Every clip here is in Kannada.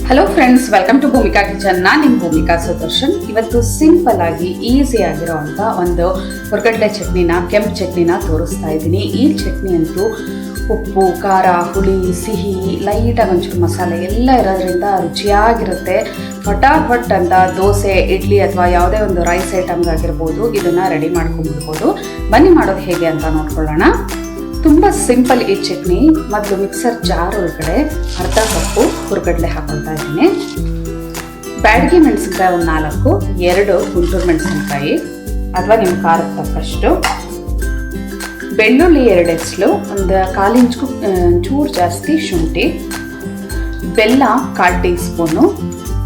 Hello friends, welcome to Bhumika kitchen. ನಾನು ನಿಮ್ಮ ಭೂಮಿಕಾ ಸುದರ್ಶನ್. ಇವತ್ತು ಸಿಂಪಲ್ ಆಗಿ ಈಸಿ ಆಗಿರೋವಂಥ ಒಂದು ಹುರ್ಗಡ್ಲೆ ಚಟ್ನಿನ, ಕೆಂಪು ಚಟ್ನಿನ ತೋರಿಸ್ತಾ ಇದ್ದೀನಿ. ಈ ಚಟ್ನಿ ಅಂತೂ ಉಪ್ಪು, ಖಾರ, ಹುಳಿ, ಸಿಹಿ, ಲೈಟಾಗಿ ಒಂಚೂರು ಮಸಾಲೆ ಎಲ್ಲ ಇರೋದ್ರಿಂದ ರುಚಿಯಾಗಿರುತ್ತೆ. ಫಟಾಫಟ್ ಅಂತ ದೋಸೆ, ಇಡ್ಲಿ ಅಥವಾ ಯಾವುದೇ ಒಂದು ರೈಸ್ ಐಟಮ್ಗಾಗಿರ್ಬೋದು ಇದನ್ನು ರೆಡಿ ಮಾಡ್ಕೊಂಡ್ಬಿಡ್ಬೋದು. ಬನ್ನಿ ಮಾಡೋದು ಹೇಗೆ ಅಂತ ನೋಡ್ಕೊಳ್ಳೋಣ. ತುಂಬ ಸಿಂಪಲ್ ಈ ಚಟ್ನಿ. ಮೊದಲು ಮಿಕ್ಸರ್ ಜಾರ್ ಒಳಗಡೆ ಅರ್ಧ ಕಪ್ಪು ಹುರ್ಗಡ್ಲೆ ಹಾಕೊಳ್ತಾ ಇದ್ದೀನಿ. ಬ್ಯಾಡಗಿ ಮೆಣಸಿನ್ಕಾಯಿ ಒಂದು 4, 2 ಗುಂಟೂರು ಮೆಣಸಿನ್ಕಾಯಿ ಅಥವಾ ನಿಮ್ಮ ಖಾರಕ್ಕೆ ತಕ್ಕಷ್ಟು, ಬೆಳ್ಳುಳ್ಳಿ 2 ಎಸ್ಲು, ಒಂದು 1/4 ಇಂಚು ಚೂರು ಜಾಸ್ತಿ ಶುಂಠಿ, ಬೆಲ್ಲ 1/4 ಟೀ ಸ್ಪೂನು,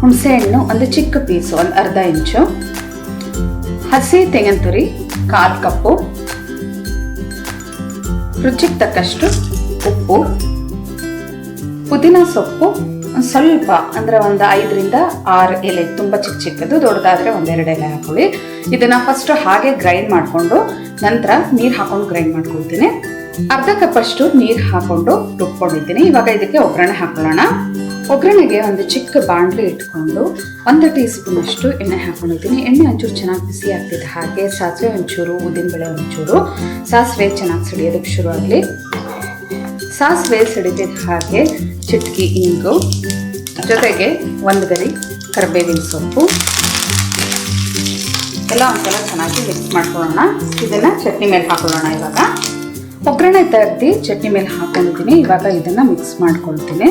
ಹುಣಸೆಹಣ್ಣು ಒಂದು ಚಿಕ್ಕ ಪೀಸು ಒಂದು ಅರ್ಧ ಇಂಚು, ಹಸಿ ತೆಂಗಿನ ತುರಿ 1/4 ಕಪ್ಪು, ರುಚಿಗೆ ತಕ್ಕಷ್ಟು ಉಪ್ಪು, ಪುದೀನ ಸೊಪ್ಪು ಸ್ವಲ್ಪ ಅಂದರೆ ಒಂದು 5ರಿಂದ 6 ಎಲೆ, ತುಂಬ ಚಿಕ್ಕದು, ದೊಡ್ಡದಾದರೆ 1-2 ಎಲೆ ಹಾಕೊಳ್ಳಿ. ಇದನ್ನು ಫಸ್ಟ್ ಹಾಗೆ ಗ್ರೈಂಡ್ ಮಾಡಿಕೊಂಡು ನಂತರ ನೀರು ಹಾಕೊಂಡು ಗ್ರೈಂಡ್ ಮಾಡ್ಕೊಳ್ತೀನಿ. ಅರ್ಧ ಕಪ್ಪಷ್ಟು ನೀರು ಹಾಕೊಂಡು ರುಬ್ಕೊಂಡಿದ್ದೀನಿ. ಇವಾಗ ಇದಕ್ಕೆ ಒಗ್ಗರಣೆ ಹಾಕೊಳ್ಳೋಣ. ಒಗ್ಗರಣೆಗೆ ಒಂದು ಚಿಕ್ಕ ಬಾಣಲಿ ಇಟ್ಕೊಂಡು 1 ಟೀ ಸ್ಪೂನ್ ಅಷ್ಟು ಎಣ್ಣೆ ಹಾಕೊಂಡಿದ್ದೀನಿ. ಎಣ್ಣೆ ಒಂಚೂರು ಚೆನ್ನಾಗಿ ಬಿಸಿ ಆಗ್ತಿದೆ. ಹಾಗೆ ಸಾಸಿವೆ ಒಂಚೂರು, ಉದ್ದಿನಬೇಳೆ ಒಂಚೂರು, ಸಾಸಿವೆ ಚೆನ್ನಾಗಿ ಸಿಡಿಯೋದಕ್ಕೆ ಶುರು ಆಗಲಿ. ಸಾಸಿವೆ ಸಿಡಿತಿದ್ದ ಹಾಗೆ ಚಿಟಕಿ ಇಂಗು, ಜೊತೆಗೆ 1 ಗರಿ ಕರಿಬೇವಿನ ಸೊಪ್ಪು ಎಲ್ಲ ಒಂದ್ಸಲ ಚೆನ್ನಾಗಿ ಮಿಕ್ಸ್ ಮಾಡ್ಕೊಳ್ಳೋಣ. ಇದನ್ನು ಚಟ್ನಿ ಮೇಲೆ ಹಾಕೊಳ್ಳೋಣ. ಇವಾಗ ಒಗ್ಗರಣೆ ತೆಗೆದು ಚಟ್ನಿ ಮೇಲೆ ಹಾಕೊಂಡಿದ್ದೀನಿ. ಇವಾಗ ಇದನ್ನು ಮಿಕ್ಸ್ ಮಾಡ್ಕೊಳ್ತೀನಿ.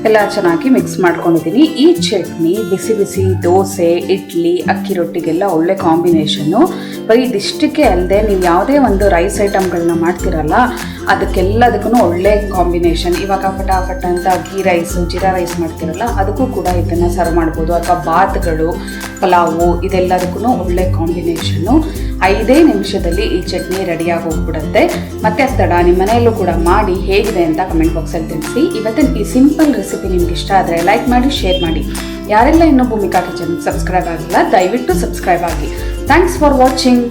ಎಲ್ಲ ಚೆನ್ನಾಗಿ ಮಿಕ್ಸ್ ಮಾಡ್ಕೊಂಡಿದ್ದೀನಿ. ಈ ಚಟ್ನಿ ಬಿಸಿ ಬಿಸಿ ದೋಸೆ, ಇಡ್ಲಿ, ಅಕ್ಕಿ ರೊಟ್ಟಿಗೆಲ್ಲ ಒಳ್ಳೆ ಕಾಂಬಿನೇಷನ್ನು. ಬರೀ ಇದಿಷ್ಟಕ್ಕೆ ಅಲ್ಲದೆ ನೀವು ಯಾವುದೇ ಒಂದು ರೈಸ್ ಐಟಮ್ಗಳನ್ನ ಮಾಡ್ತಿರಲ್ಲ ಅದಕ್ಕೆಲ್ಲದಕ್ಕೂ ಒಳ್ಳೆ ಕಾಂಬಿನೇಷನ್. ಇವಾಗ ಫಟಾಫಟ್ ಅಂತ ಗೀ ರೈಸು, ಜೀರಾ ರೈಸ್ ಮಾಡ್ತಿರಲ್ಲ ಅದಕ್ಕೂ ಕೂಡ ಇದನ್ನು ಸರ್ವ್ ಮಾಡ್ಬೋದು. ಅಥವಾ ಬಾತ್ಗಳು, ಪಲಾವು ಇದೆಲ್ಲದಕ್ಕೂ ಒಳ್ಳೆ ಕಾಂಬಿನೇಷನ್ನು. 5 ನಿಮಿಷದಲ್ಲಿ ಈ ಚಟ್ನಿ ರೆಡಿಯಾಗಿ ಹೋಗ್ಬಿಡುತ್ತೆ. ಮತ್ತೆ ತಡ ನಿಮ್ಮ ಮನೆಯಲ್ಲೂ ಕೂಡ ಮಾಡಿ ಹೇಗಿದೆ ಅಂತ ಕಮೆಂಟ್ ಬಾಕ್ಸಲ್ಲಿ ತಿಳಿಸಿ. ಇವತ್ತಿನ ಈ ಸಿಂಪಲ್ ರೆಸಿಪಿ ನಿಮ್ಗೆ ಇಷ್ಟ ಆದರೆ ಲೈಕ್ ಮಾಡಿ, ಶೇರ್ ಮಾಡಿ. ಯಾರೆಲ್ಲ ಇನ್ನೂ ಭೂಮಿಕಾ ಕಿಚನ್ಗೆ ಸಬ್ಸ್ಕ್ರೈಬ್ ಆಗಿಲ್ಲ ದಯವಿಟ್ಟು ಸಬ್ಸ್ಕ್ರೈಬ್ ಆಗಿ. Thanks for watching.